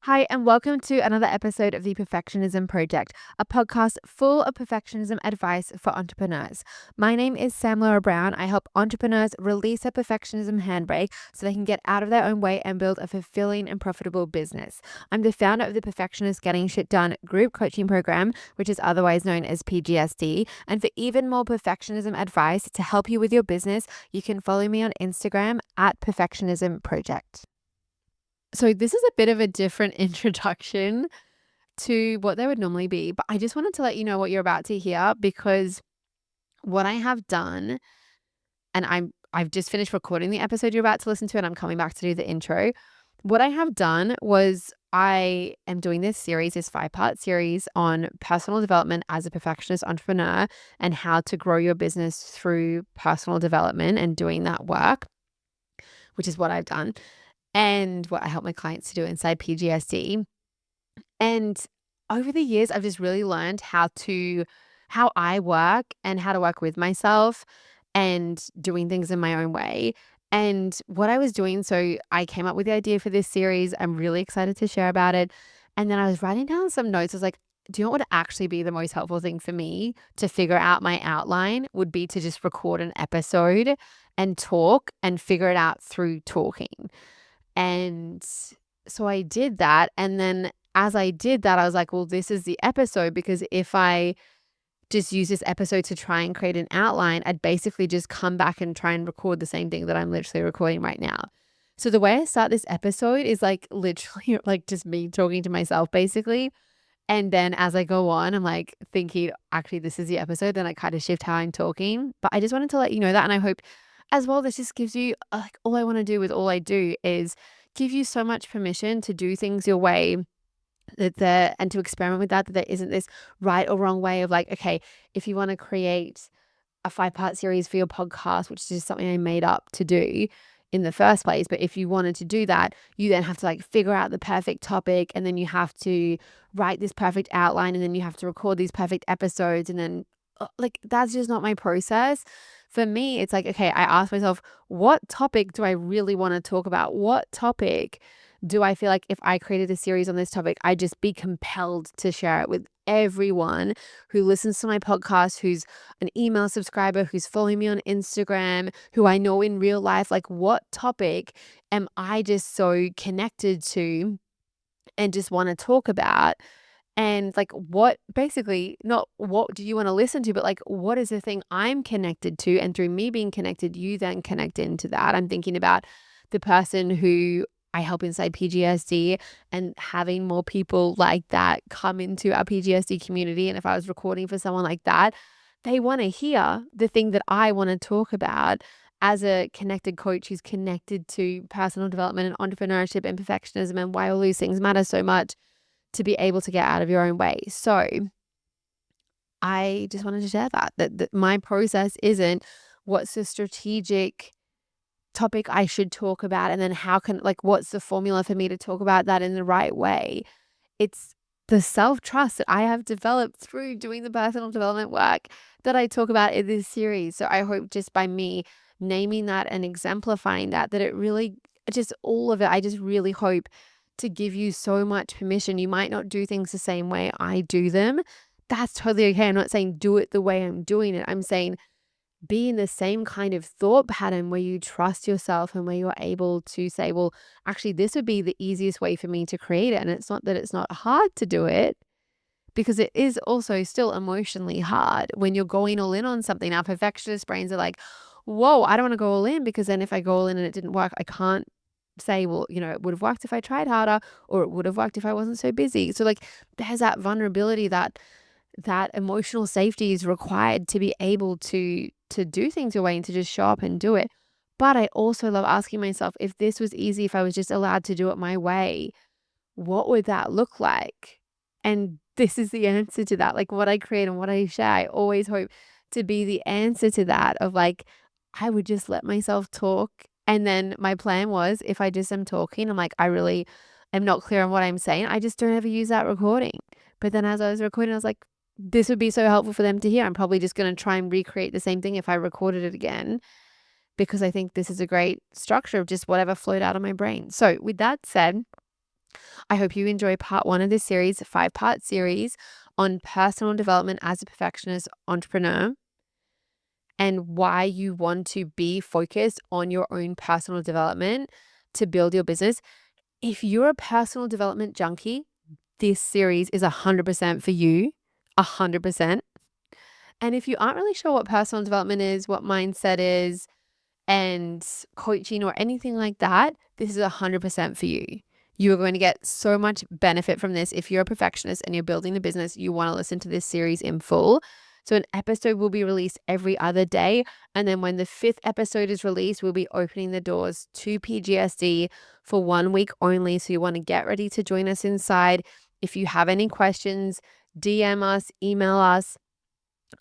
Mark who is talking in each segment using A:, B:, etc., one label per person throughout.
A: Hi, and welcome to another episode of the Perfectionism Project, a podcast full of perfectionism advice for entrepreneurs. My name is Sam Laura Brown. I help entrepreneurs release their perfectionism handbrake so they can get out of their own way and build a fulfilling and profitable business. I'm the founder of the Perfectionists Getting Sh group coaching program, which is otherwise known as PGSD. And for even more perfectionism advice to help you with your business, you can follow me on Instagram at Perfectionism Project. So this is a bit of a different introduction to what they would normally be, but I just wanted to let you know what you're about to hear because what I have done, and I've just finished recording the episode you're about to listen to, and I'm coming back to do the intro. What I have done was I am doing this 5-part series on personal development as a perfectionist entrepreneur and how to grow your business through personal development and doing that work, which is what I've done and what I help my clients to do inside PGSD. And over the years, I've just really learned how I work and how to work with myself and doing things in my own way. And what I was doing, so I came up with the idea for this series. I'm really excited to share about it. And then I was writing down some notes. I was like, do you know what would actually be the most helpful thing for me to figure out my outline would be to just record an episode and talk and figure it out through talking. And so I did that. And then as I did that, I was like, well, this is the episode, because if I just use this episode to try and create an outline, I'd basically just come back and try and record the same thing that I'm literally recording right now. So the way I start this episode is like literally like just me talking to myself basically. And then as I go on, I'm like thinking, actually, this is the episode. Then I kind of shift how I'm talking. But I just wanted to let you know that. And I hope as well, this just gives you like all I want to do with all I do is give you so much permission to do things your way and to experiment with that there isn't this right or wrong way of like, okay, if you want to create a 5-part series for your podcast, which is just something I made up to do in the first place. But if you wanted to do that, you then have to like figure out the perfect topic, and then you have to write this perfect outline, and then you have to record these perfect episodes. And then like, that's just not my process. For me, it's like, okay, I ask myself, what topic do I really want to talk about? What topic do I feel like if I created a series on this topic, I'd just be compelled to share it with everyone who listens to my podcast, who's an email subscriber, who's following me on Instagram, who I know in real life? Like, what topic am I just so connected to and just want to talk about? And like, what basically, not what do you want to listen to, but like, what is the thing I'm connected to? And through me being connected, you then connect into that. I'm thinking about the person who I help inside PGSD and having more people like that come into our PGSD community. And if I was recording for someone like that, they want to hear the thing that I want to talk about as a connected coach who's connected to personal development and entrepreneurship and perfectionism and why all these things matter so much, to be able to get out of your own way. So I just wanted to share that my process isn't what's the strategic topic I should talk about, and then what's the formula for me to talk about that in the right way. It's the self-trust that I have developed through doing the personal development work that I talk about in this series. So I hope just by me naming that and exemplifying that it really, just all of it, I just really hope to give you so much permission. You might not do things the same way I do them. That's totally okay. I'm not saying do it the way I'm doing it. I'm saying be in the same kind of thought pattern where you trust yourself and where you're able to say, well, actually, this would be the easiest way for me to create it. And it's not that it's not hard to do it, because it is also still emotionally hard when you're going all in on something. Our perfectionist brains are like, whoa, I don't want to go all in, because then if I go all in and it didn't work, I can't say, well, it would have worked if I tried harder, or it would have worked if I wasn't so busy. So like, there's that vulnerability, that emotional safety is required to be able to do things your way and to just show up and do it. But I also love asking myself, if this was easy, if I was just allowed to do it my way, what would that look like? And this is the answer to that. Like, what I create and what I share, I always hope to be the answer to that, of like, I would just let myself talk. And then my plan was, if I just am talking, I'm like, I really am not clear on what I'm saying, I just don't ever use that recording. But then as I was recording, I was like, this would be so helpful for them to hear. I'm probably just going to try and recreate the same thing if I recorded it again, because I think this is a great structure of just whatever flowed out of my brain. So with that said, I hope you enjoy part 1 of this series, a 5-part series on personal development as a perfectionist entrepreneur and why you want to be focused on your own personal development to build your business. If you're a personal development junkie, this series is 100% for you, 100%. And if you aren't really sure what personal development is, what mindset is, and coaching or anything like that, this is 100% for you. You are going to get so much benefit from this. If you're a perfectionist and you're building a business, you want to listen to this series in full. So an episode will be released every other day. And then when the 5th episode is released, we'll be opening the doors to PGSD for 1 week only. So you want to get ready to join us inside. If you have any questions, DM us, email us,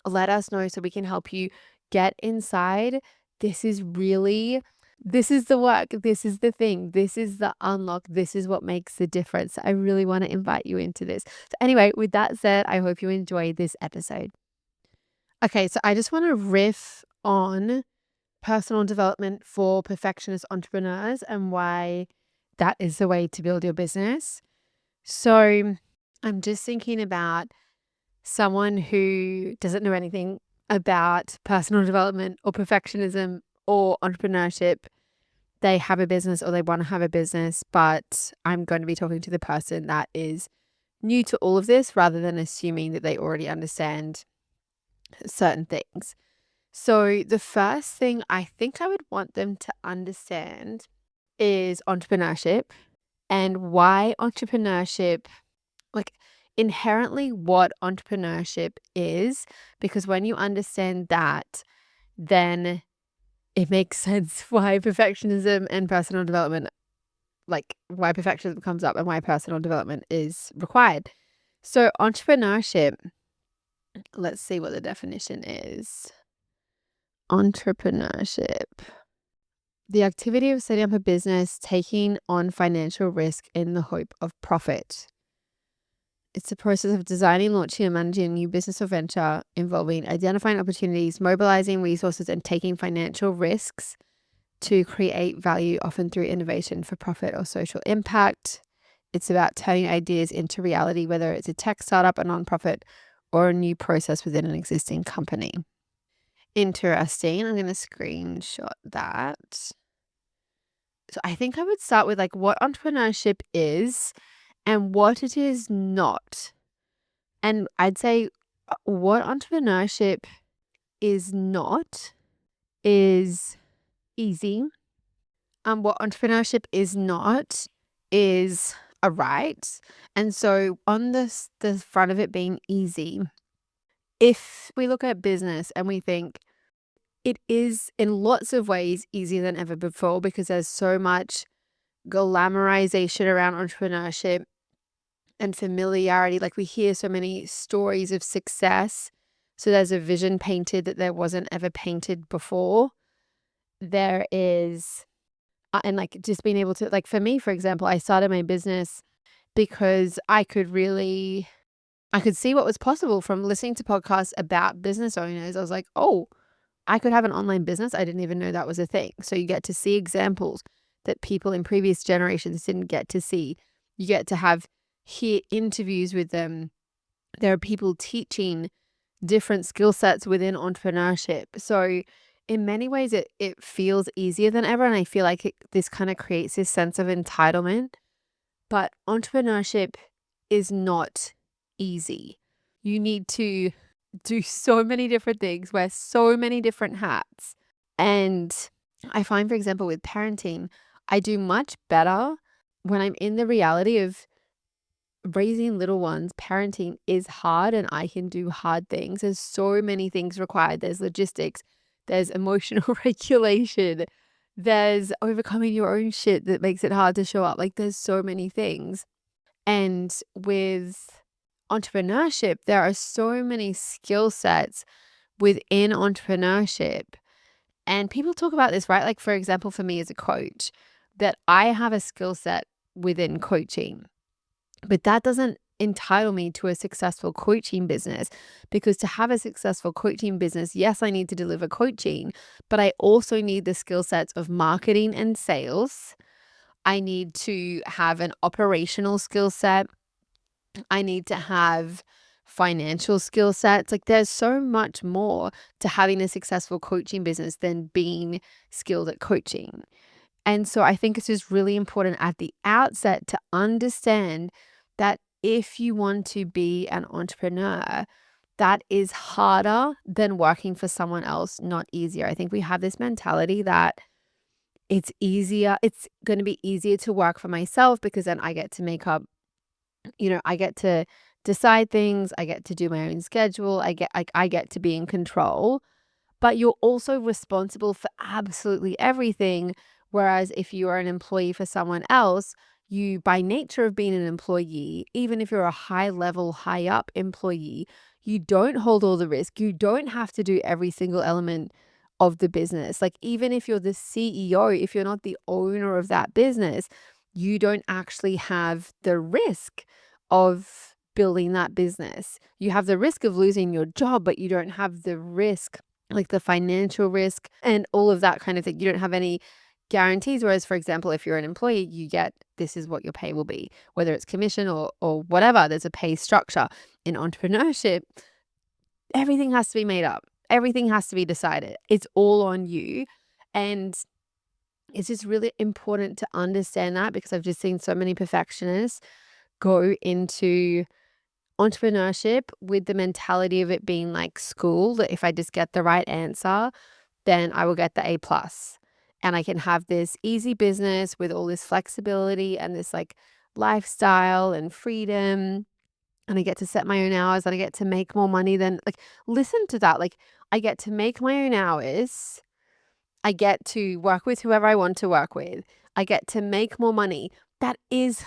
A: let us know so we can help you get inside. This is the work. This is the thing. This is the unlock. This is what makes the difference. I really want to invite you into this. So anyway, with that said, I hope you enjoyed this episode. Okay, so I just want to riff on personal development for perfectionist entrepreneurs and why that is the way to build your business. So I'm just thinking about someone who doesn't know anything about personal development or perfectionism or entrepreneurship. They have a business or they want to have a business, but I'm going to be talking to the person that is new to all of this rather than assuming that they already understand certain things. So the first thing I think I would want them to understand is entrepreneurship and why entrepreneurship, like inherently what entrepreneurship is, because when you understand that, then it makes sense why perfectionism and personal development, like why perfectionism comes up and why personal development is required. So entrepreneurship, let's see what the definition is. Entrepreneurship, the activity of setting up a business, taking on financial risk in the hope of profit. It's the process of designing, launching, and managing a new business or venture involving identifying opportunities, mobilizing resources, and taking financial risks to create value, often through innovation for profit or social impact. It's about turning ideas into reality, whether it's a tech startup, a nonprofit, or a new process within an existing company. Interesting. I'm going to screenshot that. So I think I would start with like what entrepreneurship is and what it is not. And I'd say what entrepreneurship is not is easy. What entrepreneurship is not is a right. And so on the front of it being easy, if we look at business and we think it is in lots of ways easier than ever before because there's so much glamorization around entrepreneurship and familiarity. Like we hear so many stories of success. So there's a vision painted that there wasn't ever painted before. There is, and like just being able to, like for me, for example, I started my business because I could see what was possible from listening to podcasts about business owners. I was like, oh, I could have an online business. I didn't even know that was a thing. So you get to see examples that people in previous generations didn't get to see. You get to hear interviews with them. There are people teaching different skill sets within entrepreneurship. So in many ways, it feels easier than ever. And I feel like this kind of creates this sense of entitlement. But entrepreneurship is not easy. You need to do so many different things, wear so many different hats. And I find, for example, with parenting, I do much better when I'm in the reality of raising little ones. Parenting is hard and I can do hard things. There's so many things required. There's logistics, there's emotional regulation, there's overcoming your own shit that makes it hard to show up. Like there's so many things. And with entrepreneurship, there are so many skill sets within entrepreneurship. And people talk about this, right? Like, for example, for me as a coach, that I have a skill set within coaching, but that doesn't entitle me to a successful coaching business, because to have a successful coaching business, yes, I need to deliver coaching, but I also need the skill sets of marketing and sales. I need to have an operational skill set. I need to have financial skill sets. Like there's so much more to having a successful coaching business than being skilled at coaching. And so I think it's just really important at the outset to understand that if you want to be an entrepreneur, that is harder than working for someone else, not easier. I think we have this mentality that it's easier, it's going to be easier to work for myself because then I get to make up, I get to decide things, I get to do my own schedule, I get to be in control, but you're also responsible for absolutely everything. Whereas if you are an employee for someone else, you, by nature of being an employee, even if you're a high level, high up employee, you don't hold all the risk. You don't have to do every single element of the business. Like, even if you're the CEO, if you're not the owner of that business, you don't actually have the risk of building that business. You have the risk of losing your job, but you don't have the risk, like the financial risk and all of that kind of thing. You don't have any guarantees. Whereas, for example, if you're an employee, you get, this is what your pay will be, whether it's commission or whatever, there's a pay structure. In entrepreneurship, everything has to be made up. Everything has to be decided. It's all on you. And it's just really important to understand that, because I've just seen so many perfectionists go into entrepreneurship with the mentality of it being like school, that if I just get the right answer, then I will get the A plus and I can have this easy business with all this flexibility and this like lifestyle and freedom. And I get to set my own hours and I get to make more money than, like, listen to that. Like, I get to make my own hours. I get to work with whoever I want to work with. I get to make more money. That is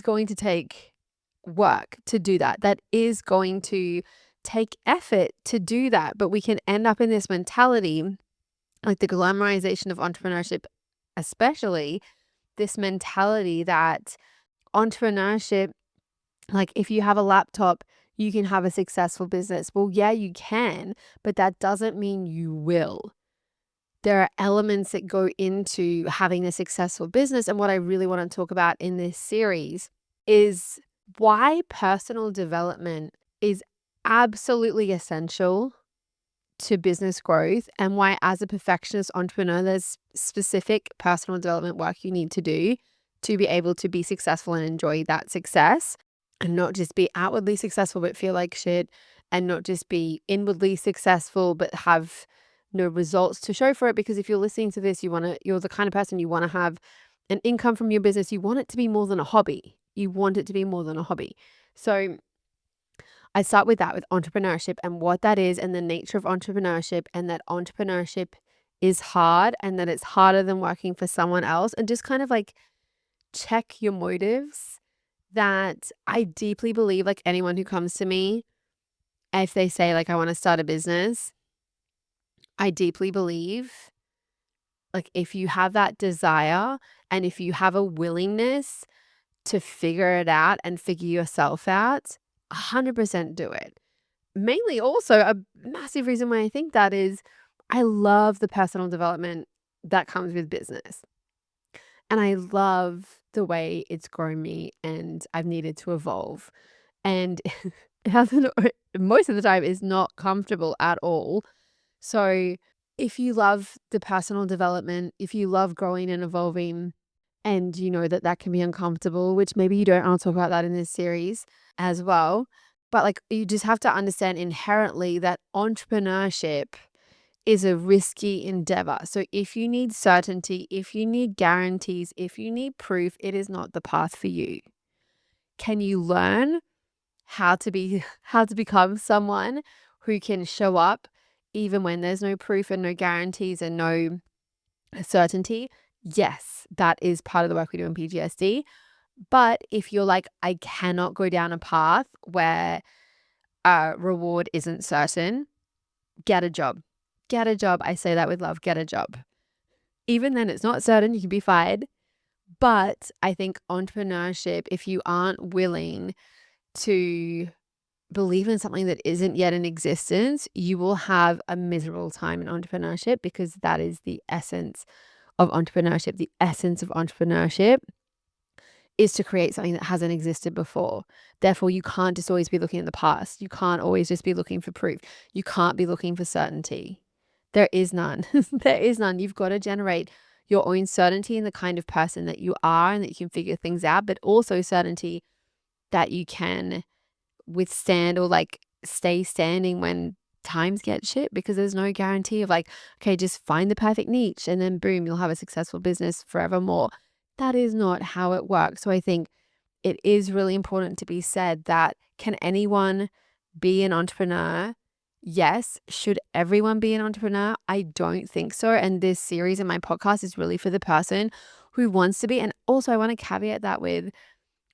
A: going to take work to do that. That is going to take effort to do that. But we can end up in this mentality, like the glamorization of entrepreneurship, especially this mentality that entrepreneurship, like if you have a laptop, you can have a successful business. Well, yeah, you can, but that doesn't mean you will. There are elements that go into having a successful business. And what I really want to talk about in this series is why personal development is absolutely essential to business growth, and why, as a perfectionist entrepreneur, there's specific personal development work you need to do to be able to be successful and enjoy that success, and not just be outwardly successful but feel like shit, and not just be inwardly successful but have no results to show for it. Because if you're listening to this, you're the kind of person, you want to have an income from your business. You want it to be more than a hobby. You want it to be more than a hobby. So I start with that, with entrepreneurship and what that is and the nature of entrepreneurship, and that entrepreneurship is hard and that it's harder than working for someone else, and just kind of like check your motives. That I deeply believe, like, anyone who comes to me, if they say like, I want to start a business, I deeply believe, like, if you have that desire and if you have a willingness to figure it out and figure yourself out, 100% do it. Mainly also a massive reason why I think that is, I love the personal development that comes with business. And I love the way it's grown me and I've needed to evolve. And it hasn't, most of the time, is not comfortable at all. So if you love the personal development, if you love growing and evolving, and you know that that can be uncomfortable, which maybe you don't, I'll talk about that in this series as well. But like, you just have to understand inherently that entrepreneurship is a risky endeavor. So if you need certainty, if you need guarantees, if you need proof, it is not the path for you. Can you learn how to become someone who can show up even when there's no proof and no guarantees and no certainty? Yes, that is part of the work we do in PTSD. But if you're like, I cannot go down a path where reward isn't certain, get a job. Get a job. I say that with love. Get a job. Even then, it's not certain. You can be fired. But I think entrepreneurship, if you aren't willing to believe in something that isn't yet in existence, you will have a miserable time in entrepreneurship, because that is the essence of entrepreneurship, the essence of entrepreneurship is to create something that hasn't existed before. Therefore, you can't just always be looking in the past. You can't always just be looking for proof. You can't be looking for certainty. There is none. There is none. You've got to generate your own certainty in the kind of person that you are and that you can figure things out, but also certainty that you can withstand or like stay standing when times get shit, because there's no guarantee of like, okay, just find the perfect niche and then boom, you'll have a successful business forevermore. That is not how it works. So I think it is really important to be said that, can anyone be an entrepreneur? Yes. Should everyone be an entrepreneur? I don't think so. And this series in my podcast is really for the person who wants to be. And also, I want to caveat that with,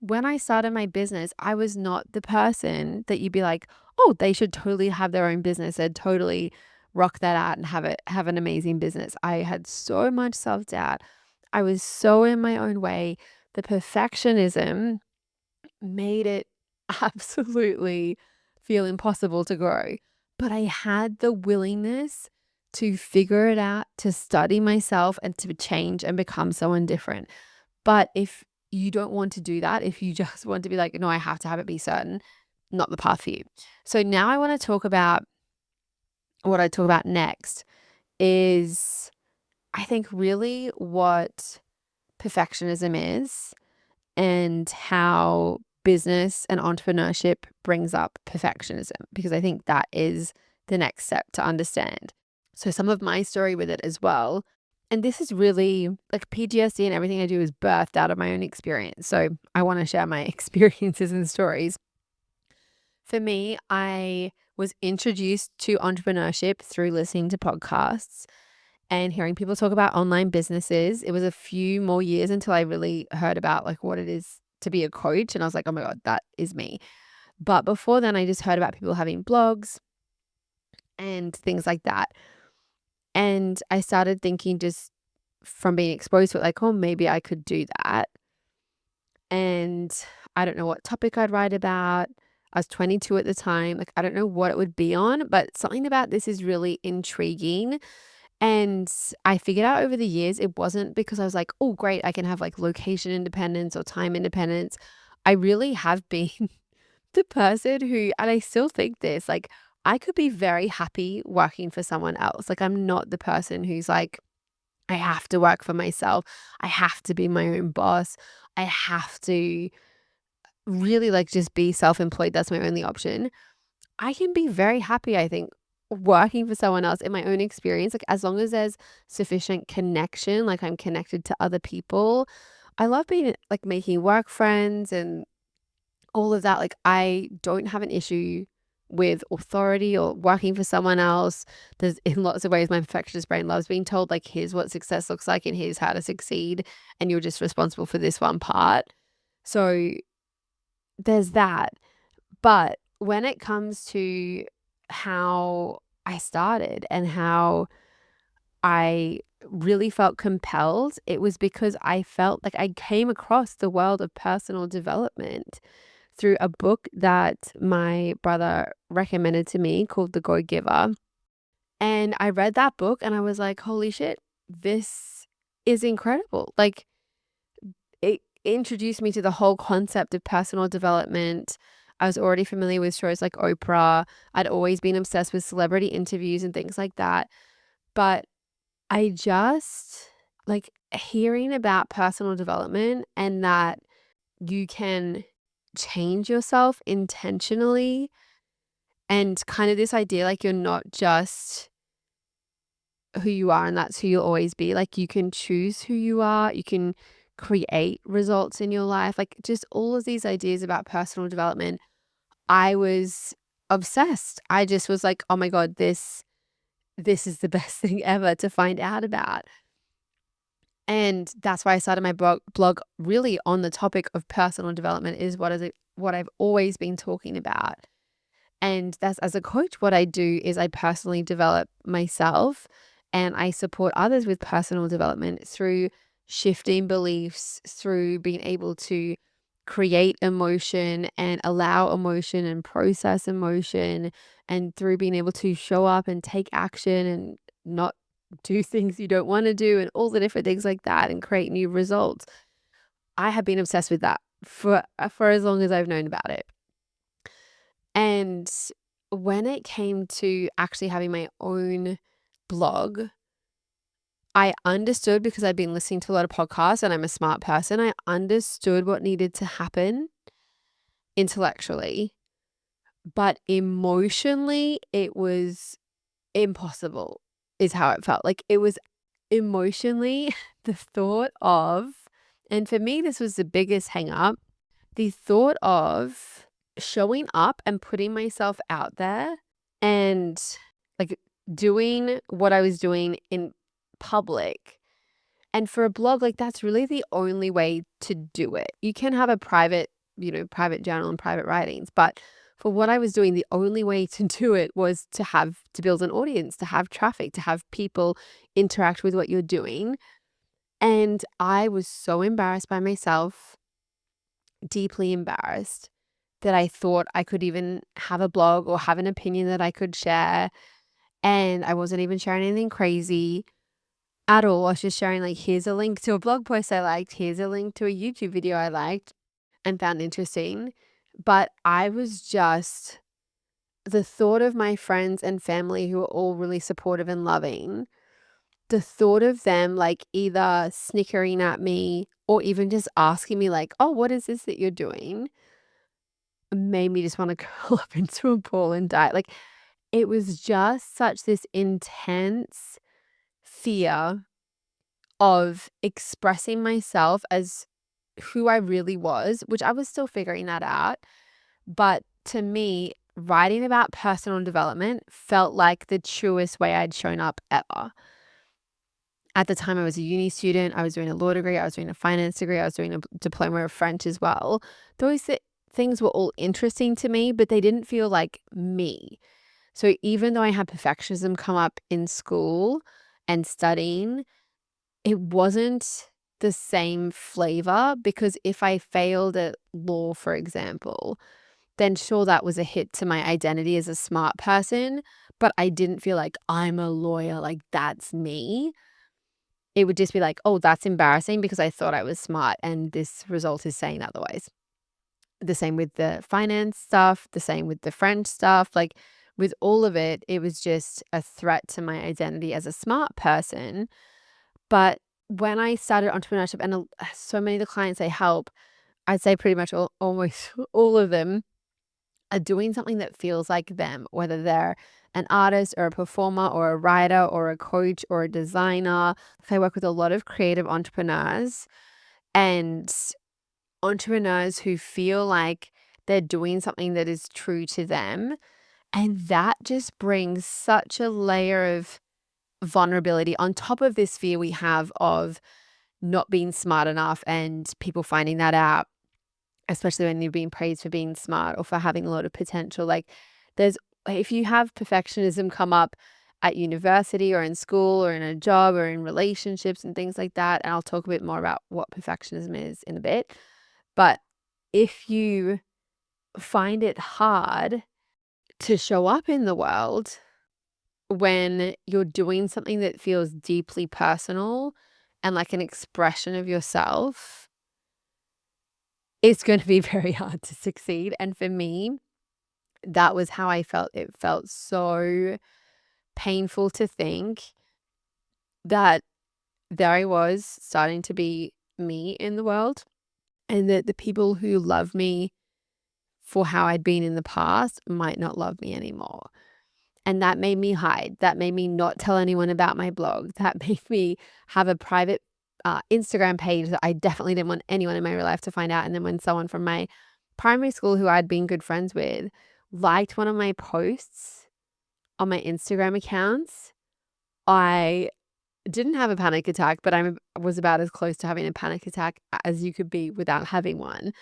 A: when I started my business, I was not the person that you'd be like, oh, they should totally have their own business. They'd totally rock that out and have an amazing business. I had so much self-doubt. I was so in my own way. The perfectionism made it absolutely feel impossible to grow. But I had the willingness to figure it out, to study myself, and to change and become someone different. But if you don't want to do that, if you just want to be like, no, I have to have it be certain, not the path for you. So now I want to talk about what I talk about next is, I think, really what perfectionism is and how business and entrepreneurship brings up perfectionism, because I think that is the next step to understand. So some of my story with it as well. And this is really like PTSD, and everything I do is birthed out of my own experience. So I want to share my experiences and stories. For me, I was introduced to entrepreneurship through listening to podcasts and hearing people talk about online businesses. It was a few more years until I really heard about like what it is to be a coach. And I was like, oh my God, that is me. But before then, I just heard about people having blogs and things like that. And I started thinking, just from being exposed to it, like, oh, maybe I could do that. And I don't know what topic I'd write about. I was 22 at the time. Like, I don't know what it would be on, but something about this is really intriguing. And I figured out over the years, it wasn't because I was like, oh, great, I can have like location independence or time independence. I really have been the person who, and I still think this, like, I could be very happy working for someone else. Like, I'm not the person who's like, I have to work for myself. I have to be my own boss. I have to really like just be self-employed. That's my only option. I can be very happy, I think, working for someone else in my own experience. Like, as long as there's sufficient connection, like I'm connected to other people. I love being like making work friends and all of that. Like, I don't have an issue with authority or working for someone else. There's, in lots of ways, my perfectionist brain loves being told, like, here's what success looks like and here's how to succeed. And you're just responsible for this one part. So there's that. But when it comes to how I started and how I really felt compelled, it was because I felt like I came across the world of personal development through a book that my brother recommended to me called The Go Giver. And I read that book and I was like, holy shit, this is incredible. Like, it introduced me to the whole concept of personal development. I was already familiar with shows like Oprah. I'd always been obsessed with celebrity interviews and things like that. But I just like hearing about personal development and that you can change yourself intentionally, and kind of this idea like you're not just who you are and that's who you'll always be. Like, you can choose who you are, you can create results in your life. Like, just all of these ideas about personal development. I was obsessed. I just was like, oh my God, this is the best thing ever to find out about. And that's why I started my blog really on the topic of personal development, is what I've always been talking about. And that's, as a coach, what I do is I personally develop myself and I support others with personal development through shifting beliefs, through being able to create emotion and allow emotion and process emotion, and through being able to show up and take action and not do things you don't want to do and all the different things like that and create new results. I have been obsessed with that for as long as I've known about it. And when it came to actually having my own blog, I understood, because I'd been listening to a lot of podcasts and I'm a smart person, I understood what needed to happen intellectually, but emotionally, it was impossible, is how it felt. Like, it was emotionally the thought of, and for me, this was the biggest hang up, the thought of showing up and putting myself out there and like doing what I was doing in public. And for a blog, like, that's really the only way to do it. You can have a private, private journal and private writings, but for what I was doing, the only way to do it was to build an audience, to have traffic, to have people interact with what you're doing. And I was so embarrassed by myself, deeply embarrassed, that I thought I could even have a blog or have an opinion that I could share. And I wasn't even sharing anything crazy at all. I was just sharing, like, here's a link to a blog post I liked, here's a link to a YouTube video I liked and found interesting. But I was just, the thought of my friends and family who were all really supportive and loving, the thought of them like either snickering at me or even just asking me like, oh, what is this that you're doing, made me just want to curl up into a ball and die. Like, it was just such this intense fear of expressing myself as who I really was, which I was still figuring that out. But to me, writing about personal development felt like the truest way I'd shown up ever. At the time, I was a uni student. I was doing a law degree. I was doing a finance degree. I was doing a diploma of French as well. Those things were all interesting to me, but they didn't feel like me. So even though I had perfectionism come up in school and studying, it wasn't the same flavor, because if I failed at law, for example, then sure, that was a hit to my identity as a smart person, but I didn't feel like I'm a lawyer, like that's me. It would just be like, oh, that's embarrassing because I thought I was smart and this result is saying otherwise. The same with the finance stuff, the same with the French stuff. Like, with all of it, it was just a threat to my identity as a smart person. But when I started entrepreneurship, and so many of the clients I help, I'd say pretty much almost all of them are doing something that feels like them, whether they're an artist or a performer or a writer or a coach or a designer. I work with a lot of creative entrepreneurs and entrepreneurs who feel like they're doing something that is true to them. And that just brings such a layer of vulnerability on top of this fear we have of not being smart enough and people finding that out, especially when you're being praised for being smart or for having a lot of potential. Like, if you have perfectionism come up at university or in school or in a job or in relationships and things like that, and I'll talk a bit more about what perfectionism is in a bit. But if you find it hard to show up in the world when you're doing something that feels deeply personal and like an expression of yourself, it's going to be very hard to succeed. And for me, that was how I felt. It felt so painful to think that there I was starting to be me in the world, and that the people who love me for how I'd been in the past might not love me anymore. And that made me hide. That made me not tell anyone about my blog. That made me have a private Instagram page that I definitely didn't want anyone in my real life to find out. And then when someone from my primary school who I'd been good friends with liked one of my posts on my Instagram accounts, I didn't have a panic attack, but I was about as close to having a panic attack as you could be without having one.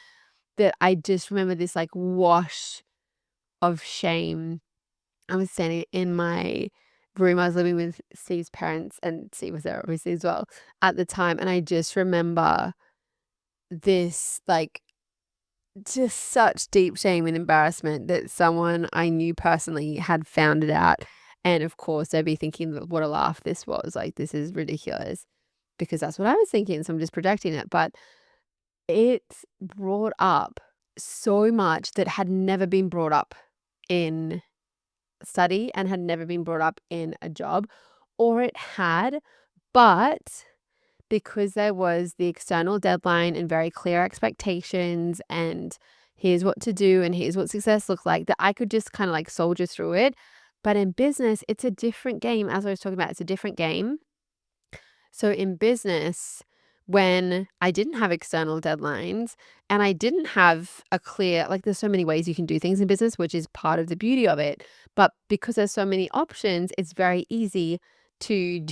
A: That I just remember this like wash of shame. I was standing in my room. I was living with Steve's parents, and Steve was there obviously as well at the time. And I just remember this like just such deep shame and embarrassment that someone I knew personally had found it out And of course, they'd be thinking that what a laugh this was. Like, this is ridiculous because that's what I was thinking. So I'm just projecting it. But it brought up so much that had never been brought up in study and had never been brought up in a job, or it had, but because there was the external deadline and very clear expectations and here's what to do and here's what success looks like, that I could just kind of like soldier through it. But in business, it's a different game. As I was talking about, it's a different game. So in business, when I didn't have external deadlines and I didn't have a clear, like there's so many ways you can do things in business, which is part of the beauty of it. But because there's so many options, it's very easy to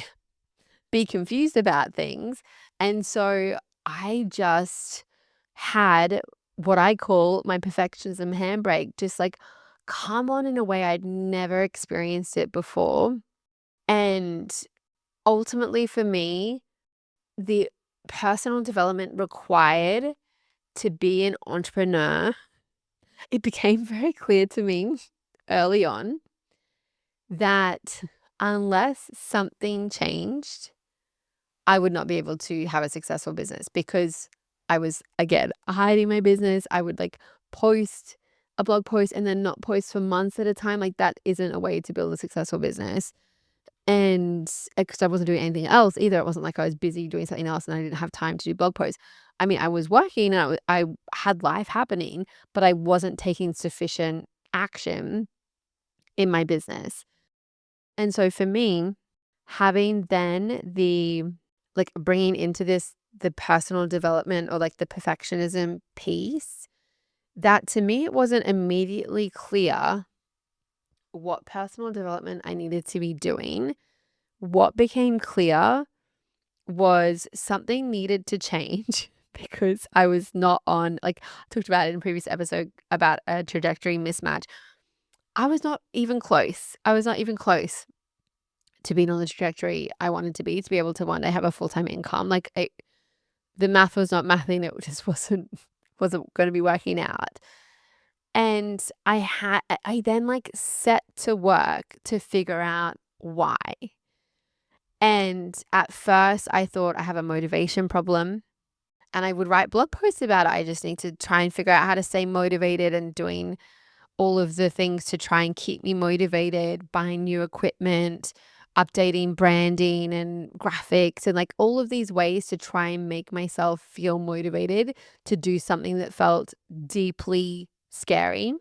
A: be confused about things. And so I just had what I call my perfectionism handbrake, just like come on in a way I'd never experienced it before. And ultimately for me, the personal development required to be an entrepreneur, it became very clear to me early on that unless something changed, I would not be able to have a successful business because I was, again, hiding my business. I would like post a blog post and then not post for months at a time. Like that isn't a way to build a successful business. And because I wasn't doing anything else either. It wasn't like I was busy doing something else and I didn't have time to do blog posts. I mean, I was working and I had life happening, but I wasn't taking sufficient action in my business. And so for me, having then the like bringing into this the personal development or like the perfectionism piece, that to me it wasn't immediately clear what personal development I needed to be doing. What became clear was something needed to change because I was not on, like I talked about it in a previous episode about a trajectory mismatch. I was not even close. I was not even close to being on the trajectory I wanted to be able to one day have a full-time income. Like the math was not mathing. It just wasn't going to be working out. And I then like set to work to figure out why. And at first I thought I have a motivation problem and I would write blog posts about it. I just need to try and figure out how to stay motivated and doing all of the things to try and keep me motivated, buying new equipment, updating branding and graphics, and like all of these ways to try and make myself feel motivated to do something that felt deeply scary.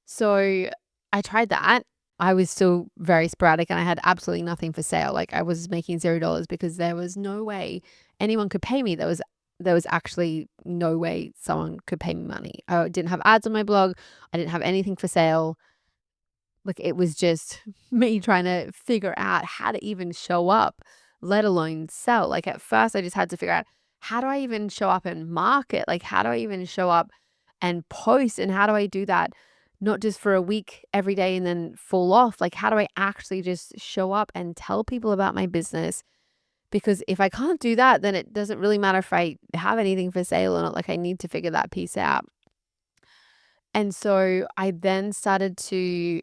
A: So I tried that. I was still very sporadic and I had absolutely nothing for sale. Like I was making $0 because there was no way anyone could pay me. There was actually no way someone could pay me money. I didn't have ads on my blog. I didn't have anything for sale. Like it was just me trying to figure out how to even show up, let alone sell. Like at first I just had to figure out, how do I even show up and market? Like how do I even show up and post? And how do I do that not just for a week every day and then fall off? Like how do I actually just show up and tell people about my business? Because if I can't do that, then it doesn't really matter if I have anything for sale or not. Like I need to figure that piece out. And so I then started to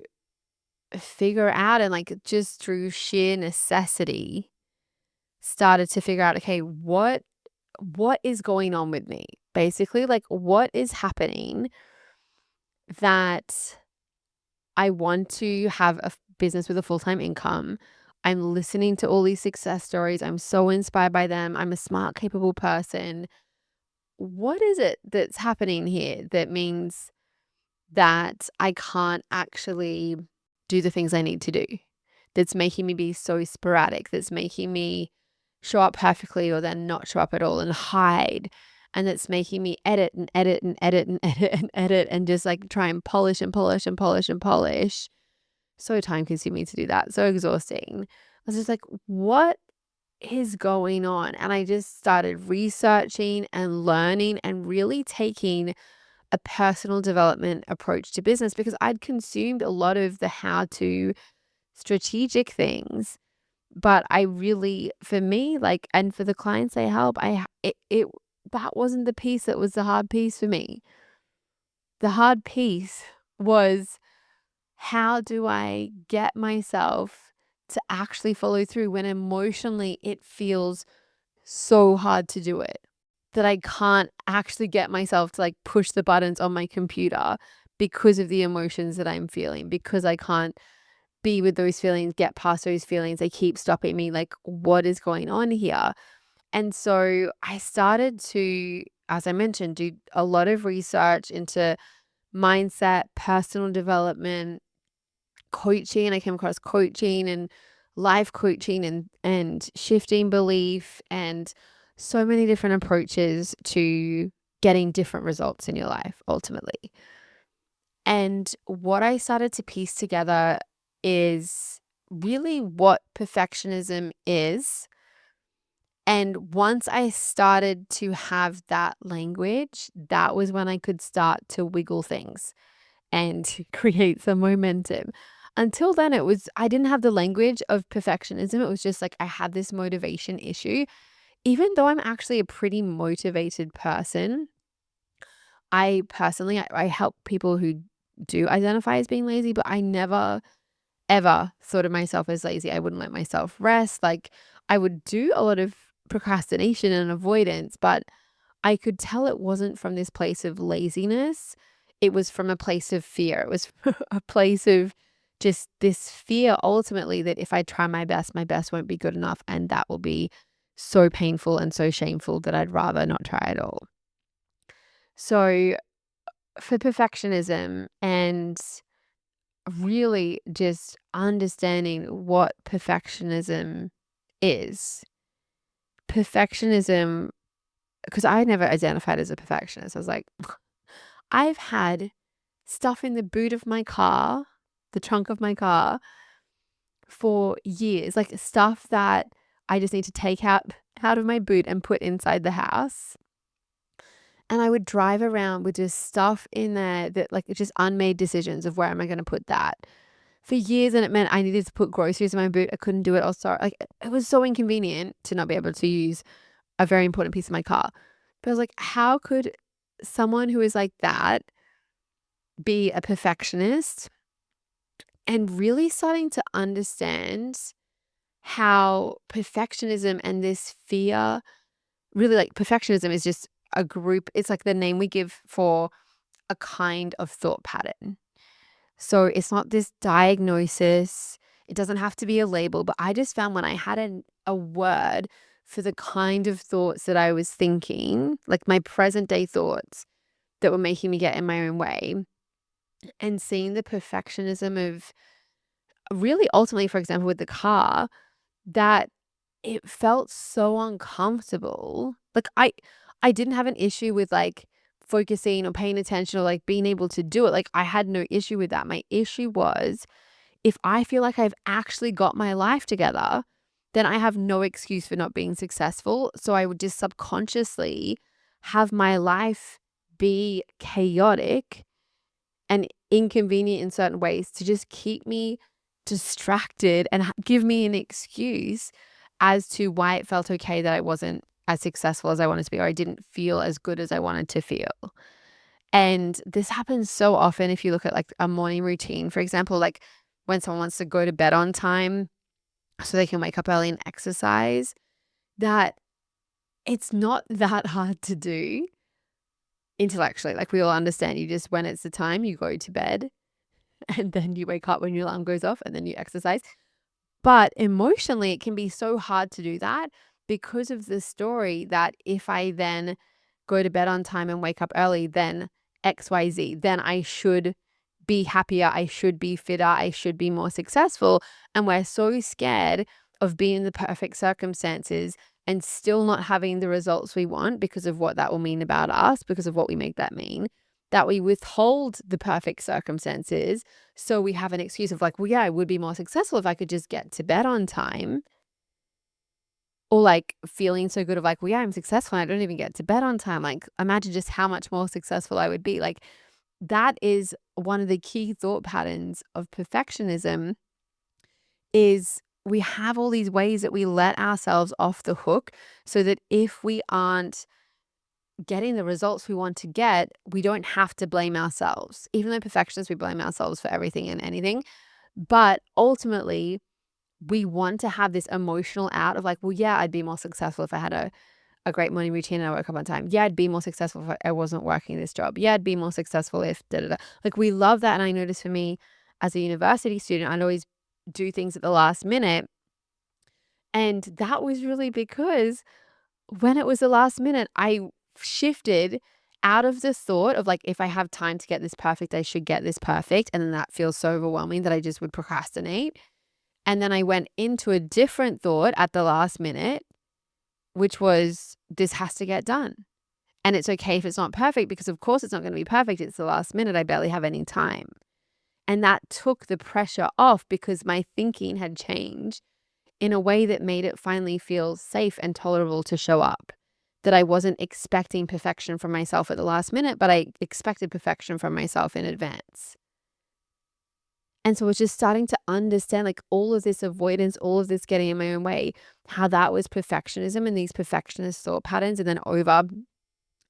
A: figure out, and like just through sheer necessity started to figure out, okay, what is going on with me? Basically, like what is happening that I want to have a business with a full-time income. I'm listening to all these success stories. I'm so inspired by them. I'm a smart, capable person. What is it that's happening here that means that I can't actually do the things I need to do? That's making me be so sporadic, that's making me show up perfectly or then not show up at all and hide. And that's making me edit and edit and edit and edit and edit and just like try and polish and polish and polish and polish. So time consuming to do that. So exhausting. I was just like, what is going on? And I just started researching and learning and really taking a personal development approach to business because I'd consumed a lot of the how to strategic things. But I really, for me, like, and for the clients I help, that wasn't the piece that was the hard piece for me. The hard piece was how do I get myself to actually follow through when emotionally it feels so hard to do it? That I can't actually get myself to like push the buttons on my computer because of the emotions that I'm feeling, because I can't be with those feelings, get past those feelings. They keep stopping me. Like, what is going on here? And so I started to, as I mentioned, do a lot of research into mindset, personal development, coaching. I came across coaching and life coaching and shifting belief and so many different approaches to getting different results in your life ultimately. And what I started to piece together is really what perfectionism is. And once I started to have that language, that was when I could start to wiggle things and create some momentum. Until then, I didn't have the language of perfectionism. It was just like I had this motivation issue. Even though I'm actually a pretty motivated person, I personally, I help people who do identify as being lazy, but I never ever thought of myself as lazy. I wouldn't let myself rest. Like I would do a lot of procrastination and avoidance, but I could tell it wasn't from this place of laziness. It was from a place of fear. It was a place of just this fear ultimately that if I try my best won't be good enough. And that will be so painful and so shameful that I'd rather not try at all. So for perfectionism and really just understanding what perfectionism is, perfectionism, because I never identified as a perfectionist. I was like, I've had stuff in the boot of my car, the trunk of my car for years, like stuff that I just need to take out of my boot and put inside the house. And I would drive around with just stuff in there that like it's just unmade decisions of where am I going to put that for years. And it meant I needed to put groceries in my boot. I couldn't do it. Also, like it was so inconvenient to not be able to use a very important piece of my car. But I was like, how could someone who is like that be a perfectionist? And really starting to understand how perfectionism and this fear, really like perfectionism is just a group, it's like the name we give for a kind of thought pattern. So it's not this diagnosis, it doesn't have to be a label, but I just found when I had a word for the kind of thoughts that I was thinking, like my present day thoughts that were making me get in my own way, and seeing the perfectionism of really ultimately, for example, with the car, that it felt so uncomfortable. Like I didn't have an issue with like focusing or paying attention or like being able to do it. Like I had no issue with that. My issue was if I feel like I've actually got my life together, then I have no excuse for not being successful. So I would just subconsciously have my life be chaotic and inconvenient in certain ways to just keep me distracted and give me an excuse as to why it felt okay that I wasn't as successful as I wanted to be, or I didn't feel as good as I wanted to feel. And this happens so often if you look at like a morning routine, for example, like when someone wants to go to bed on time so they can wake up early and exercise, that it's not that hard to do intellectually. Like we all understand, you just, when it's the time, you go to bed and then you wake up when your alarm goes off and then you exercise. But emotionally, it can be so hard to do that because of the story that if I then go to bed on time and wake up early, then XYZ, then I should be happier, I should be fitter, I should be more successful. And we're so scared of being in the perfect circumstances and still not having the results we want because of what that will mean about us, because of what we make that mean, that we withhold the perfect circumstances. So we have an excuse of like, well, yeah, I would be more successful if I could just get to bed on time. Or like feeling so good of like, well, yeah, I'm successful and I don't even get to bed on time. Like imagine just how much more successful I would be. Like that is one of the key thought patterns of perfectionism, is we have all these ways that we let ourselves off the hook so that if we aren't getting the results we want to get, we don't have to blame ourselves. Even though perfectionists, we blame ourselves for everything and anything. But ultimately, we want to have this emotional out of like, well, yeah, I'd be more successful if I had a great morning routine and I woke up on time. Yeah, I'd be more successful if I wasn't working this job. Yeah, I'd be more successful if da da da. Like, we love that. And I noticed for me as a university student, I'd always do things at the last minute. And that was really because when it was the last minute, I shifted out of the thought of like, if I have time to get this perfect, I should get this perfect. And then that feels so overwhelming that I just would procrastinate. And then I went into a different thought at the last minute, which was, this has to get done. And it's okay if it's not perfect, because of course it's not going to be perfect. It's the last minute. I barely have any time. And that took the pressure off because my thinking had changed in a way that made it finally feel safe and tolerable to show up. That I wasn't expecting perfection from myself at the last minute, but I expected perfection from myself in advance. And so I was just starting to understand like all of this avoidance, all of this getting in my own way, how that was perfectionism and these perfectionist thought patterns. And then over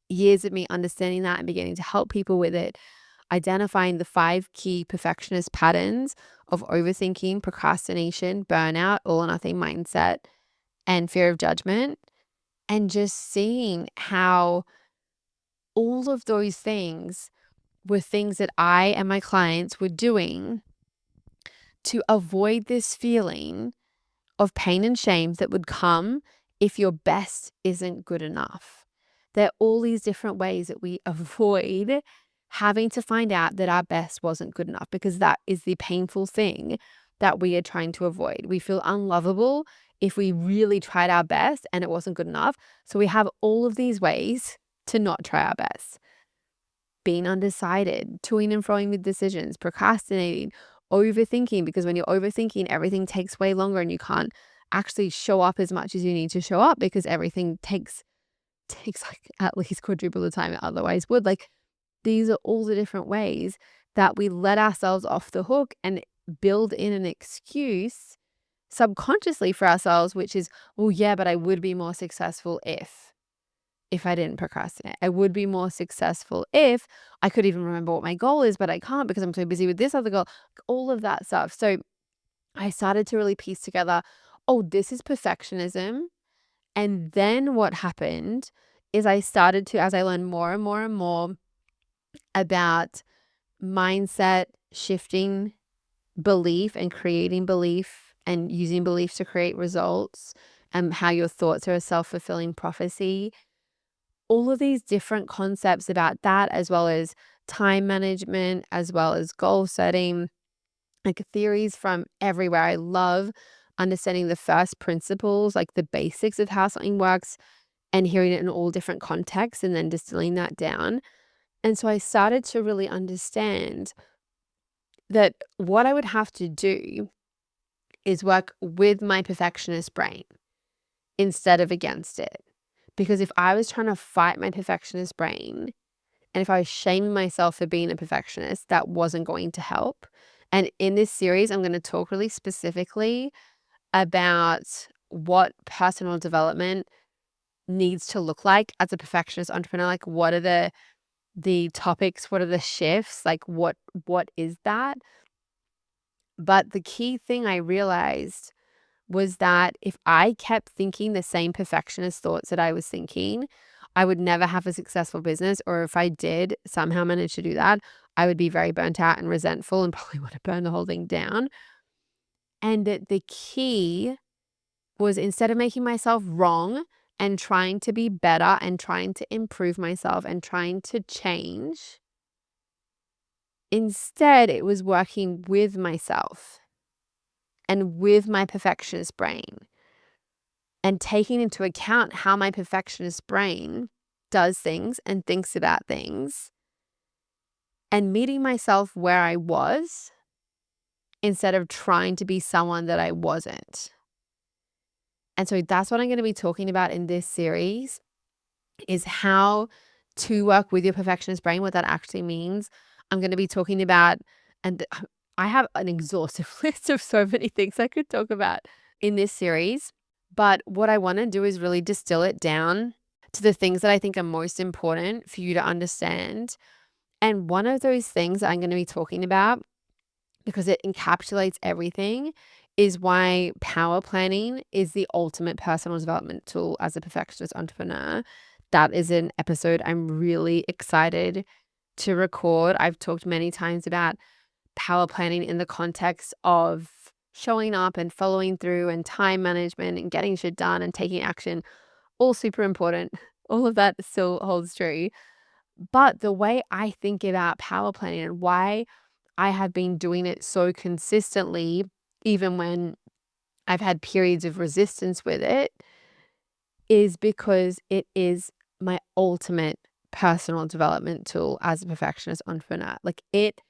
A: years of me understanding that and beginning to help people with it, identifying the 5 key perfectionist patterns of overthinking, procrastination, burnout, all or nothing mindset, and fear of judgment, and just seeing how all of those things were things that I and my clients were doing to avoid this feeling of pain and shame that would come if your best isn't good enough. There are all these different ways that we avoid having to find out that our best wasn't good enough, because that is the painful thing that we are trying to avoid. We feel unlovable if we really tried our best and it wasn't good enough. So we have all of these ways to not try our best. Being undecided, toing and froing with decisions, procrastinating, overthinking, because when you're overthinking, everything takes way longer and you can't actually show up as much as you need to show up because everything takes like at least quadruple the time it otherwise would. Like, these are all the different ways that we let ourselves off the hook and build in an excuse subconsciously for ourselves, which is, well, yeah, but I would be more successful if I didn't procrastinate. I would be more successful if I could even remember what my goal is, but I can't because I'm so busy with this other goal, all of that stuff. So I started to really piece together, oh, this is perfectionism. And then what happened is I started to, as I learned more and more and more about mindset shifting, belief and creating belief and using beliefs to create results, and how your thoughts are a self-fulfilling prophecy. All of these different concepts about that, as well as time management, as well as goal setting, like theories from everywhere. I love understanding the first principles, like the basics of how something works, and hearing it in all different contexts and then distilling that down. And so I started to really understand that what I would have to do is work with my perfectionist brain instead of against it. Because if I was trying to fight my perfectionist brain, and if I was shaming myself for being a perfectionist, that wasn't going to help. And in this series, I'm going to talk really specifically about what personal development needs to look like as a perfectionist entrepreneur. Like, what are the topics? What are the shifts? Like, what is that? But the key thing I realized was that if I kept thinking the same perfectionist thoughts that I was thinking, I would never have a successful business. Or if I did somehow manage to do that, I would be very burnt out and resentful and probably want to burn the whole thing down. And that the key was, instead of making myself wrong and trying to be better and trying to improve myself and trying to change, instead it was working with myself and with my perfectionist brain, and taking into account how my perfectionist brain does things and thinks about things, and meeting myself where I was instead of trying to be someone that I wasn't. And so that's what I'm going to be talking about in this series, is how to work with your perfectionist brain, what that actually means. I'm going to be talking about, and I have an exhaustive list of so many things I could talk about in this series. But what I want to do is really distill it down to the things that I think are most important for you to understand. And one of those things I'm going to be talking about, because it encapsulates everything, is why power planning is the ultimate personal development tool as a perfectionist entrepreneur. That is an episode I'm really excited to record. I've talked many times about power planning in the context of showing up and following through and time management and getting shit done and taking action. All super important. All of that still holds true. But the way I think about power planning and why I have been doing it so consistently, even when I've had periods of resistance with it, is because it is my ultimate personal development tool as a perfectionist entrepreneur. Like, it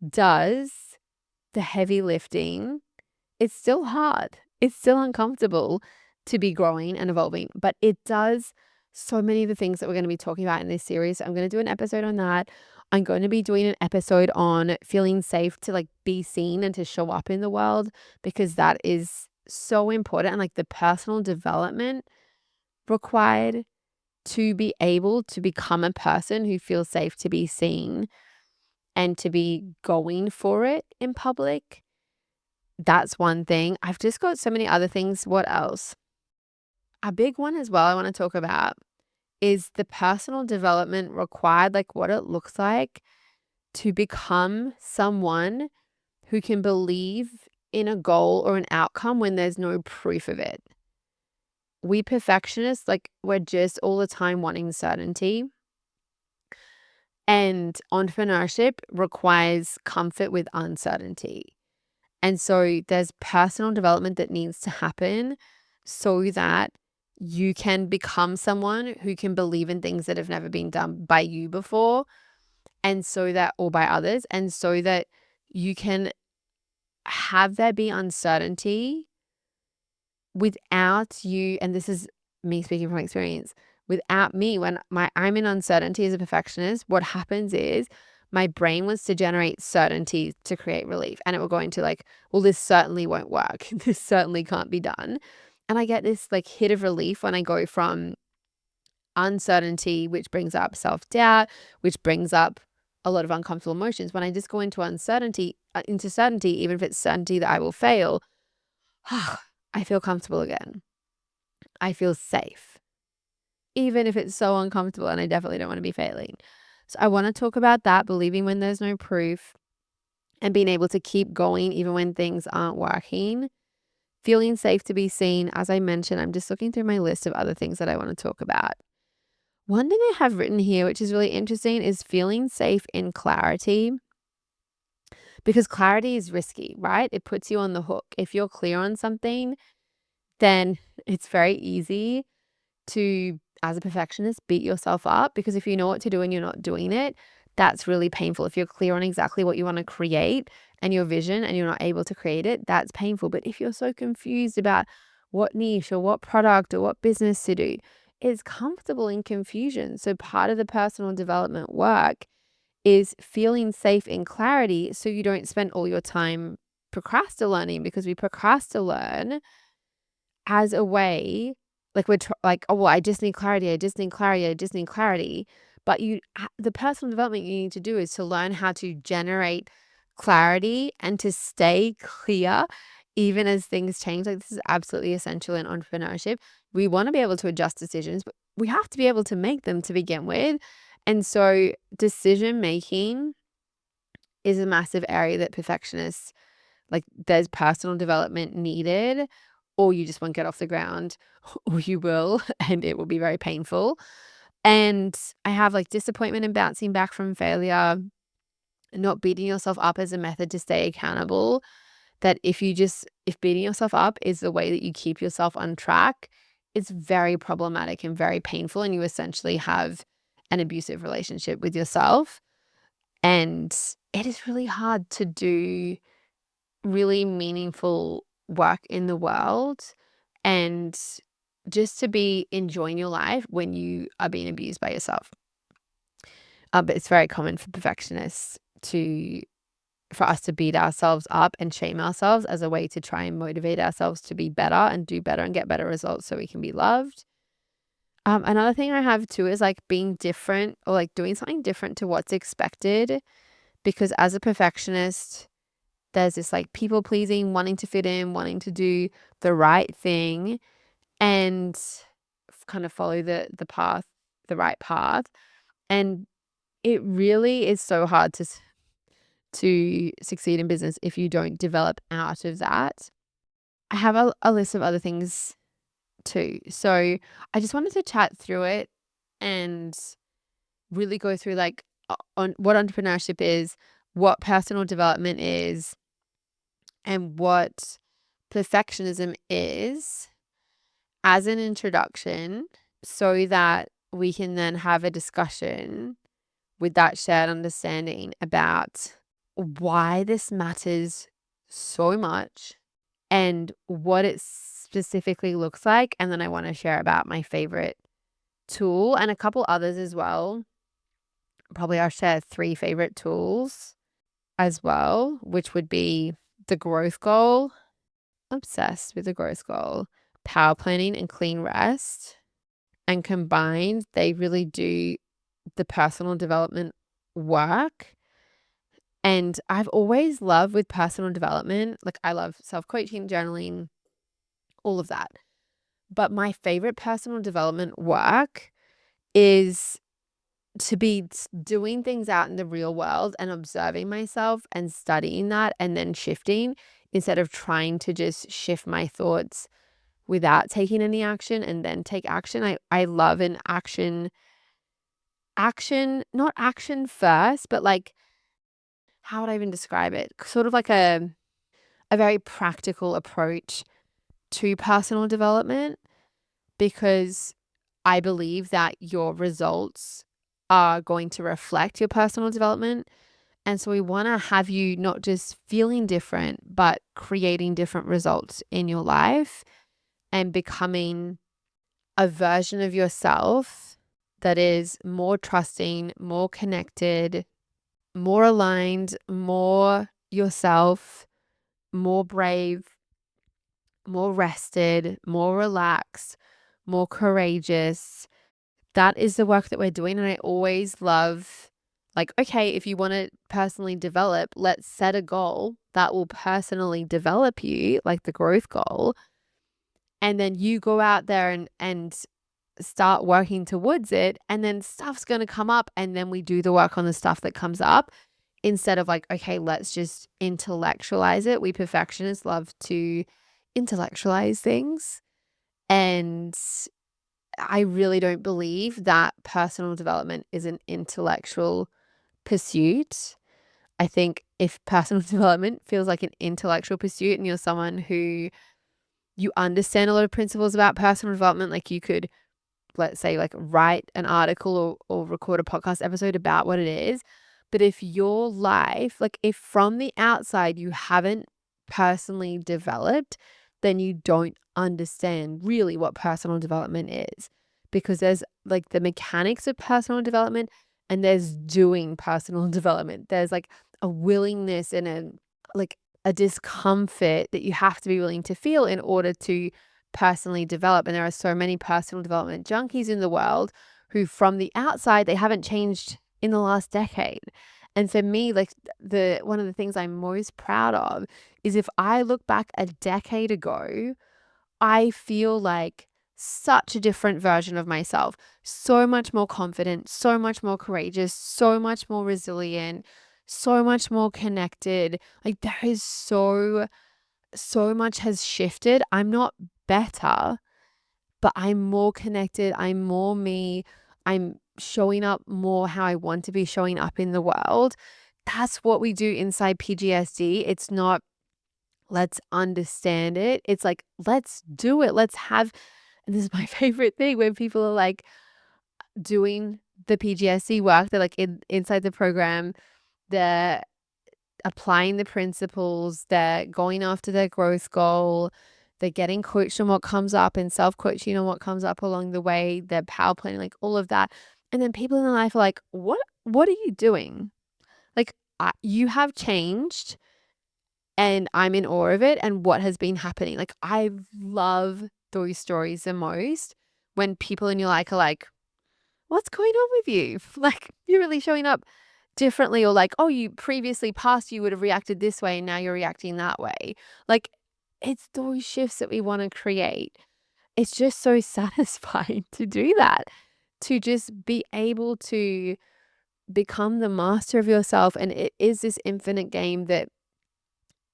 A: does the heavy lifting. It's still hard. It's still uncomfortable to be growing and evolving, but it does so many of the things that we're going to be talking about in this series. I'm going to do an episode on that. I'm going to be doing an episode on feeling safe to like be seen and to show up in the world, because that is so important. And like the personal development required to be able to become a person who feels safe to be seen and to be going for it in public. That's one thing. I've just got so many other things. What else? A big one as well I want to talk about is the personal development required, like what it looks like to become someone who can believe in a goal or an outcome when there's no proof of it. We perfectionists, like, we're just all the time wanting certainty. And entrepreneurship requires comfort with uncertainty. And so there's personal development that needs to happen so that you can become someone who can believe in things that have never been done by you before, and so that, or by others, and so that you can have there be uncertainty without you. And this is me speaking from experience. Without me, when I'm in uncertainty as a perfectionist, what happens is my brain wants to generate certainty to create relief. And it will go into like, well, this certainly won't work. This certainly can't be done. And I get this like hit of relief when I go from uncertainty, which brings up self-doubt, which brings up a lot of uncomfortable emotions. When I just go into uncertainty, into certainty, even if it's certainty that I will fail, I feel comfortable again. I feel safe, even if it's so uncomfortable, and I definitely don't want to be failing. So I want to talk about that, believing when there's no proof and being able to keep going even when things aren't working. Feeling safe to be seen. As I mentioned, I'm just looking through my list of other things that I want to talk about. One thing I have written here, which is really interesting, is feeling safe in clarity, because clarity is risky, right? It puts you on the hook. If you're clear on something, then it's very easy to, as a perfectionist, beat yourself up, because if you know what to do and you're not doing it, that's really painful. If you're clear on exactly what you want to create and your vision and you're not able to create it, that's painful. But if you're so confused about what niche or what product or what business to do, it's comfortable in confusion. So part of the personal development work is feeling safe in clarity so you don't spend all your time procrastinating, because we procrastinate as a way, like we're like, oh, well, I just need clarity. I just need clarity. I just need clarity. But the personal development you need to do is to learn how to generate clarity and to stay clear even as things change. Like, this is absolutely essential in entrepreneurship. We want to be able to adjust decisions, but we have to be able to make them to begin with. And so decision making is a massive area that perfectionists, like, there's personal development needed, or you just won't get off the ground, or you will, and it will be very painful. And I have like disappointment and bouncing back from failure, not beating yourself up as a method to stay accountable. That if beating yourself up is the way that you keep yourself on track, it's very problematic and very painful. And you essentially have an abusive relationship with yourself. And it is really hard to do really meaningful work in the world and just to be enjoying your life when you are being abused by yourself. But it's very common for perfectionists for us to beat ourselves up and shame ourselves as a way to try and motivate ourselves to be better and do better and get better results so we can be loved. Another thing I have too is like being different or like doing something different to what's expected. Because as a perfectionist, there's this like people pleasing, wanting to fit in, wanting to do the right thing and kind of follow the path, the right path. And it really is so hard to succeed in business if you don't develop out of that. I have a list of other things too. So I just wanted to chat through it and really go through like on what entrepreneurship is, what personal development is, and what perfectionism is as an introduction so that we can then have a discussion with that shared understanding about why this matters so much and what it specifically looks like. And then I want to share about my favorite tool and a couple others as well. Probably I'll share 3 favorite tools as well, which would be the growth goal, obsessed with the growth goal, power planning, and clean rest. And combined, they really do the personal development work. And I've always loved with personal development, like I love self-coaching, journaling, all of that. But my favorite personal development work is to be doing things out in the real world and observing myself and studying that and then shifting instead of trying to just shift my thoughts without taking any action and then take action. I love an action, not action first, but like, how would I even describe it? Sort of like a very practical approach to personal development because I believe that your results are going to reflect your personal development. And so we want to have you not just feeling different, but creating different results in your life and becoming a version of yourself that is more trusting, more connected, more aligned, more yourself, more brave, more rested, more relaxed, more courageous. That is the work that we're doing. And I always love, like, okay, if you want to personally develop, let's set a goal that will personally develop you, like the growth goal. And then you go out there and start working towards it. And then stuff's going to come up. And then we do the work on the stuff that comes up instead of like, okay, let's just intellectualize it. We perfectionists love to intellectualize things. And I really don't believe that personal development is an intellectual pursuit. I think if personal development feels like an intellectual pursuit and you're someone who you understand a lot of principles about personal development, like you could, let's say, like write an article or record a podcast episode about what it is. But if your life, like if from the outside you haven't personally developed, then you don't understand really what personal development is. Because there's like the mechanics of personal development and there's doing personal development. There's like a willingness and a discomfort that you have to be willing to feel in order to personally develop. And there are so many personal development junkies in the world who from the outside, they haven't changed in the last decade. And for me, like the one of the things I'm most proud of is if I look back a decade ago, I feel like such a different version of myself, so much more confident, so much more courageous, so much more resilient, so much more connected. Like there is so much has shifted. I'm not better, but I'm more connected. I'm more me. I'm showing up more how I want to be showing up in the world. That's what we do inside PGSD. It's not let's understand it. It's like, let's do it. Let's have, and this is my favorite thing when people are like doing the PGSD work, they're like inside the program, they're applying the principles, they're going after their growth goal, they're getting coached on what comes up and self-coaching on what comes up along the way, they're power planning, like all of that. And then people in their life are like, what are you doing? Like you have changed and I'm in awe of it and what has been happening. Like I love those stories the most when people in your life are like, what's going on with you? Like, you're really showing up differently, or like, oh, you previously past you would have reacted this way and now you're reacting that way. Like, it's those shifts that we want to create. It's just so satisfying to do that, to just be able to become the master of yourself. And it is this infinite game that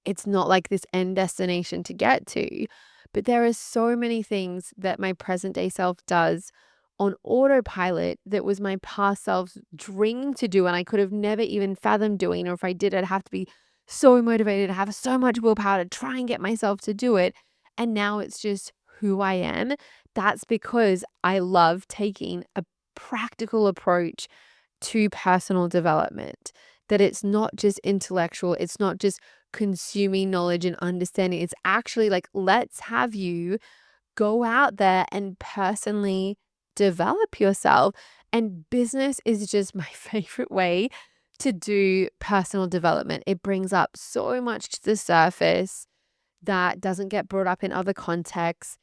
A: it's not like this end destination to get to, but there are so many things that my present day self does on autopilot that was my past self's dream to do, and I could have never even fathomed doing, or if I did, I'd have to be so motivated, have so much willpower to try and get myself to do it. And now it's just who I am. That's because I love taking a practical approach to personal development, that it's not just intellectual, it's not just consuming knowledge and understanding. It's actually like, let's have you go out there and personally develop yourself. And business is just my favorite way to do personal development. It brings up so much to the surface that doesn't get brought up in other contexts.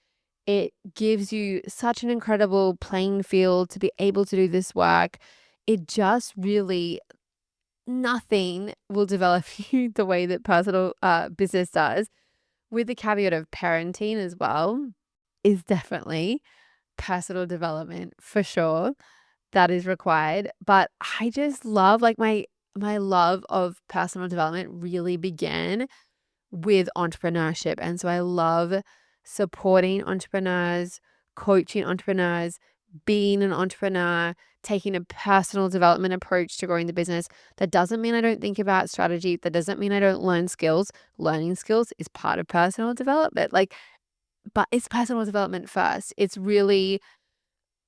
A: It gives you such an incredible playing field to be able to do this work. It just really, nothing will develop you the way that personal business does, with the caveat of parenting as well, is definitely personal development for sure that is required. But I just love, like, my love of personal development really began with entrepreneurship. And so I love supporting entrepreneurs, coaching entrepreneurs, being an entrepreneur, taking a personal development approach to growing the business. That doesn't mean I don't think about strategy. That doesn't mean I don't learn skills. Learning skills is part of personal development. Like, but it's personal development first. It's really,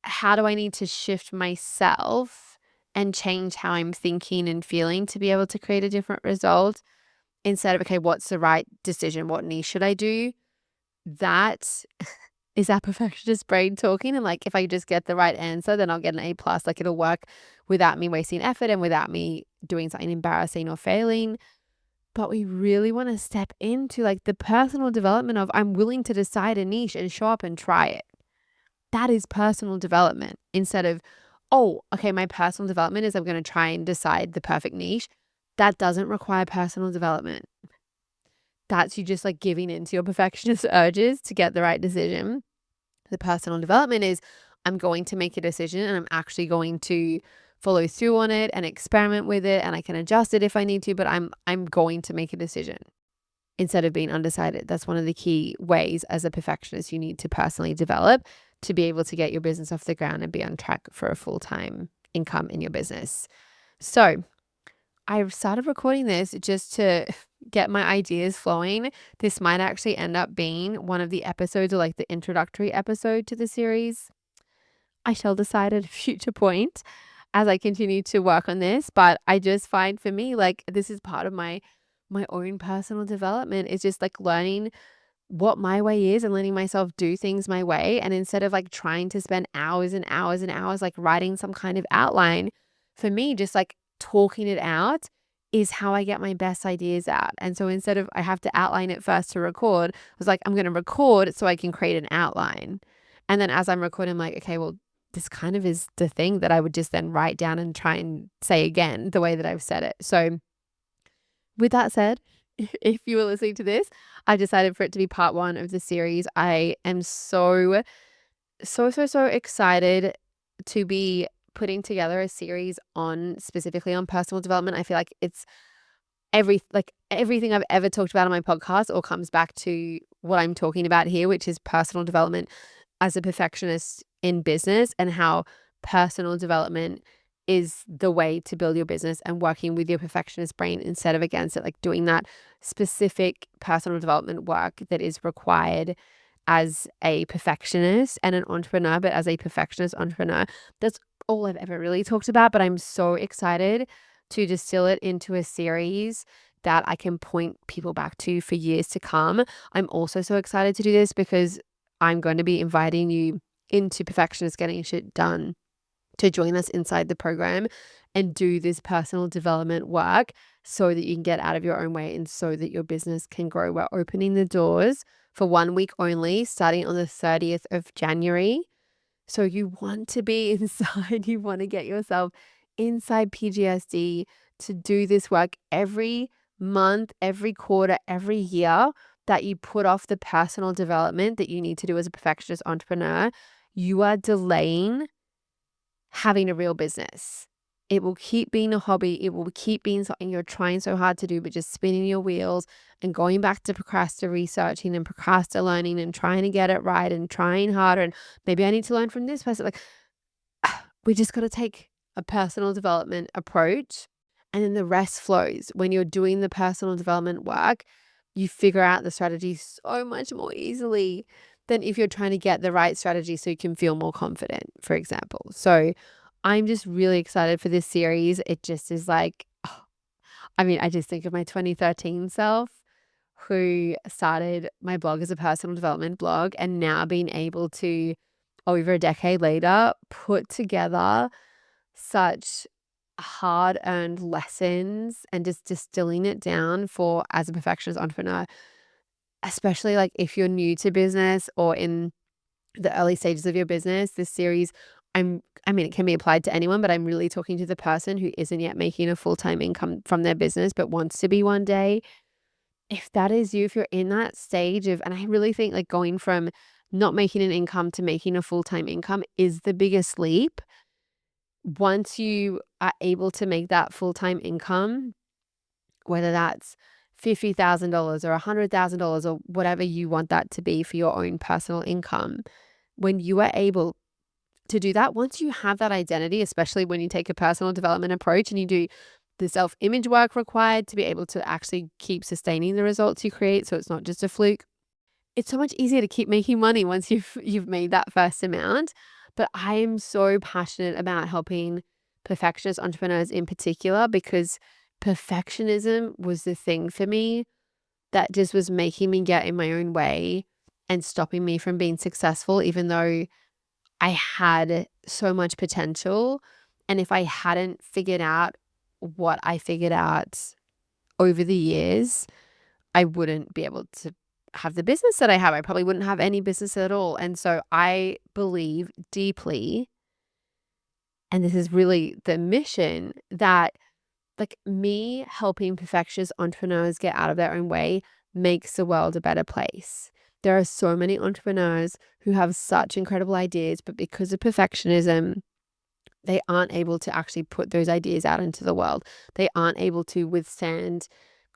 A: how do I need to shift myself and change how I'm thinking and feeling to be able to create a different result, instead of, okay, what's the right decision? What niche should I do? That is our perfectionist brain talking. And like, if I just get the right answer, then I'll get an A plus. Like, it'll work without me wasting effort and without me doing something embarrassing or failing. But we really want to step into like the personal development of, I'm willing to decide a niche and show up and try it. That is personal development, instead of, oh, okay, my personal development is I'm going to try and decide the perfect niche. That doesn't require personal development. That's you just like giving into your perfectionist urges to get the right decision. The personal development is, I'm going to make a decision and I'm actually going to follow through on it and experiment with it, and I can adjust it if I need to, but I'm going to make a decision instead of being undecided. That's one of the key ways as a perfectionist you need to personally develop to be able to get your business off the ground and be on track for a full-time income in your business. So I started recording this just to get my ideas flowing. This might actually end up being one of the episodes, or like the introductory episode to the series. I shall decide at a future point as I continue to work on this. But I just find, for me, like, this is part of my own personal development, is just like learning what my way is and letting myself do things my way. And instead of like trying to spend hours and hours and hours like writing some kind of outline, for me, just like talking it out is how I get my best ideas out. And so instead of, I have to outline it first to record, I was like, I'm going to record so I can create an outline. And then as I'm recording, I'm like, okay, well, this kind of is the thing that I would just then write down and try and say again the way that I've said it. So with that said, if you were listening to this, I decided for it to be part one of the series. I am so excited to be putting together a series on, specifically on personal development. I feel like it's everything I've ever talked about on my podcast all comes back to what I'm talking about here, which is personal development as a perfectionist in business, and how personal development is the way to build your business, and working with your perfectionist brain instead of against it, like doing that specific personal development work that is required as a perfectionist and an entrepreneur, but as a perfectionist entrepreneur. That's all I've ever really talked about, but I'm so excited to distill it into a series that I can point people back to for years to come. I'm also so excited to do this because I'm going to be inviting you into Perfectionists Getting Shit Done to join us inside the program and do this personal development work so that you can get out of your own way and so that your business can grow. We're opening the doors for 1 week only, starting on the 30th of January. So you want to be inside, you want to get yourself inside PGSD to do this work every month, every quarter, every year that you put off the personal development that you need to do as a perfectionist entrepreneur. You are delaying having a real business. It will keep being a hobby. It will keep being something you're trying so hard to do, but just spinning your wheels and going back to researching and learning and trying to get it right and trying harder. And maybe I need to learn from this person. Like, we just got to take a personal development approach, and then the rest flows. When you're doing the personal development work, you figure out the strategy so much more easily than if you're trying to get the right strategy so you can feel more confident, for example. So I'm just really excited for this series. It just is like, I just think of my 2013 self who started my blog as a personal development blog, and now being able to, over a decade later, put together such hard-earned lessons and just distilling it down for as a perfectionist entrepreneur, especially like if you're new to business or in the early stages of your business. This series, it can be applied to anyone, but I'm really talking to the person who isn't yet making a full-time income from their business but wants to be one day. If that is you, if you're in that stage of, and I really think like going from not making an income to making a full-time income is the biggest leap. Once you are able to make that full-time income, whether that's $50,000 or $100,000 or whatever you want that to be for your own personal income, when you are able to do that, once you have that identity, especially when you take a personal development approach and you do the self-image work required to be able to actually keep sustaining the results you create, so it's not just a fluke, it's so much easier to keep making money once you've made that first amount. But I am so passionate about helping perfectionist entrepreneurs in particular, because perfectionism was the thing for me that just was making me get in my own way and stopping me from being successful, even though I had so much potential. And if I hadn't figured out what I figured out over the years, I wouldn't be able to have the business that I have. I probably wouldn't have any business at all. And so I believe deeply, and this is really the mission, that like me helping perfectionist entrepreneurs get out of their own way makes the world a better place. There are so many entrepreneurs who have such incredible ideas, but because of perfectionism, they aren't able to actually put those ideas out into the world. They aren't able to withstand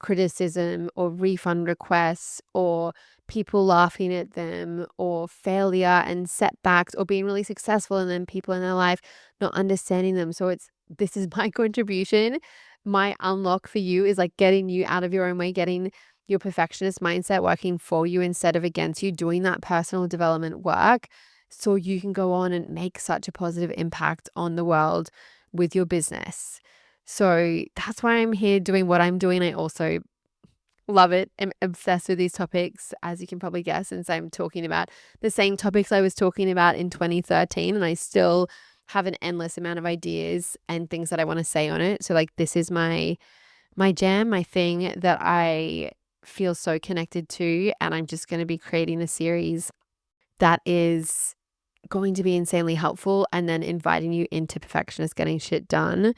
A: criticism or refund requests or people laughing at them or failure and setbacks or being really successful and then people in their life not understanding them. So this is my contribution. My unlock for you is like getting you out of your own way, getting your perfectionist mindset working for you instead of against you, doing that personal development work so you can go on and make such a positive impact on the world with your business. So that's why I'm here doing what I'm doing. I also love it. I'm obsessed with these topics, as you can probably guess, since I'm talking about the same topics I was talking about in 2013, and I still have an endless amount of ideas and things that I want to say on it. So like this is my jam, my thing that I feel so connected to, and I'm just going to be creating a series that is going to be insanely helpful, and then inviting you into Perfectionist Getting Shit Done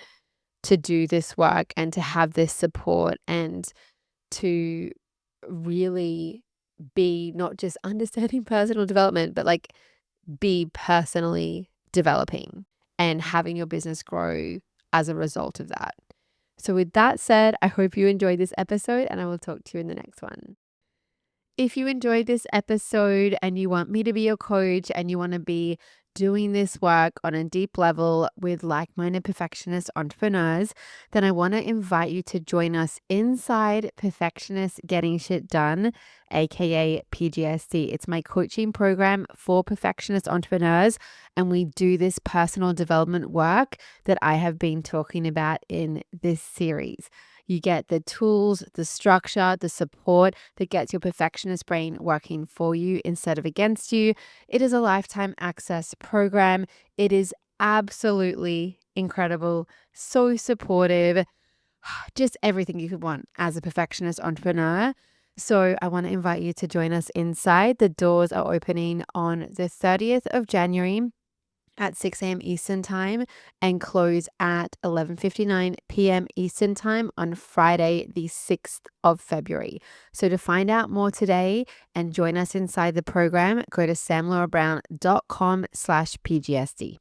A: to do this work and to have this support and to really be not just understanding personal development, but like be personally developing and having your business grow as a result of that. So with that said, I hope you enjoyed this episode, and I will talk to you in the next one. If you enjoyed this episode and you want me to be your coach and you want to be doing this work on a deep level with like-minded perfectionist entrepreneurs, then I want to invite you to join us inside Perfectionists Getting Shit Done, aka PGSD. It's my coaching program for perfectionist entrepreneurs, and we do this personal development work that I have been talking about in this series. You get the tools, the structure, the support that gets your perfectionist brain working for you instead of against you. It is a lifetime access program. It is absolutely incredible, so supportive, just everything you could want as a perfectionist entrepreneur. So I want to invite you to join us inside. The doors are opening on the 30th of January. at 6 a.m. Eastern Time and close at 11:59 p.m. Eastern Time on Friday, the 6th of February. So to find out more today and join us inside the program, go to samlaurabrown.com/PGSD.